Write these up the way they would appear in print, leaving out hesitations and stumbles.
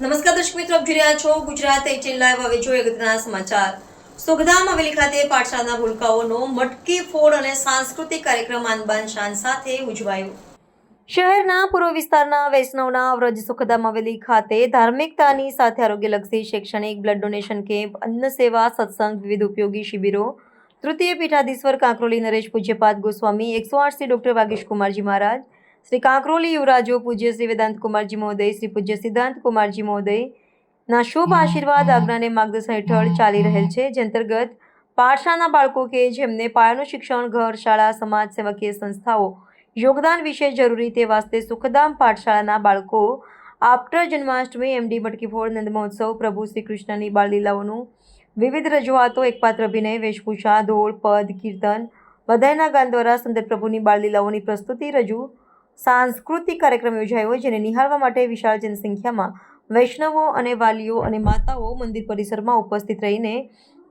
નમસ્કાર દર્શક મિત્રો, આપ જોઈ રહ્યા છો ગુજરાત 18 લાઈવ। હવે જોઈએ અગત્યના સમાચાર। સુખધામ હવેલી ખાતે પાઠશાળાના ભૂલકાઓનો મટકી ફોડ અને સાંસ્કૃતિક કાર્યક્રમ આન બાન શાન સાથે ઉજવાયો। શહેરના પૂર્વ વિસ્તારના વૈષ્ણવના વ્રજ સુખધામ હવેલી ખાતે ધાર્મિકતાની સાથે આરોગ્યલક્ષી શૈક્ષણિક બ્લડ ડોનેશન કેમ્પ, અન્ન સેવા, સત્સંગ, વિવિધ ઉપયોગી શિબિરો, તૃતીય પીઠાધીશ્વર કાંકરોલી નરેશ પૂજ્યપાદ ગોસ્વામી, 108 શ્રી ડૉક્ટર વાગીશ કુમારજી મહારાજ, શ્રી કાંકરોલી યુવરાજો પૂજ્ય શ્રી વેદાંત કુમારજી મહોદય, શ્રી પૂજ્ય સિદ્ધાંત કુમારજી મહોદયના શુભ આશીર્વાદ, આજ્ઞાને માર્ગદર્શન હેઠળ ચાલી રહેલ છે, જે અંતર્ગત પાઠશાળાના બાળકો કે જેમને પાયાનું શિક્ષણ ઘર, શાળા, સમાજ સેવકીય સંસ્થાઓ યોગદાન વિશે જરૂરી તે વાસ્તે સુખધામ પાઠશાળાના બાળકો આફ્ટર જન્માષ્ટમી, એમડી મટકી ફોડ, નંદ મહોત્સવ, પ્રભુ શ્રી કૃષ્ણની બાળલીલાઓનું વિવિધ રજૂઆતો, એકપાત્ર અભિનય, વેશભૂષા, ધોળ, પદ, કીર્તન, બધાઈના ગાન દ્વારા સુંદર પ્રભુની બાળલીલાઓની પ્રસ્તુતિ રજૂ સાંસ્કૃતિક કાર્યક્રમ યોજાયો, જેને નિહાળવા માટે વિશાળ જનસંખ્યામાં વૈષ્ણવો અને વાલીઓ અને માતાઓ મંદિર પરિસરમાં ઉપસ્થિત રહીને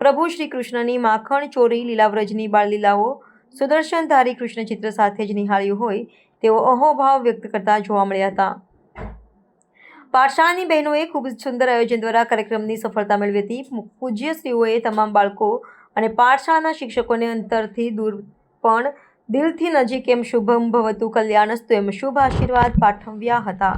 પ્રભુ શ્રી કૃષ્ણની માખણ ચોરી લીલાવ્રજની બાળલીલાઓ સુદર્શનધારી કૃષ્ણ ચિત્ર સાથે જ નિહાળ્યું હોય તેવો અહોભાવ વ્યક્ત કરતા જોવા મળ્યા હતા। પાઠશાળાની બહેનોએ ખૂબ સુંદર આયોજન દ્વારા કાર્યક્રમની સફળતા મેળવી હતી। પૂજ્યશ્રીઓએ તમામ બાળકો અને પાઠશાળાના શિક્ષકોને અંતરથી દૂર પણ દિલથી નજીક એમ શુભમ ભવતુ કલ્યાણસ્તુ એમ શુભ આશીર્વાદ પાઠવ્યા હતા।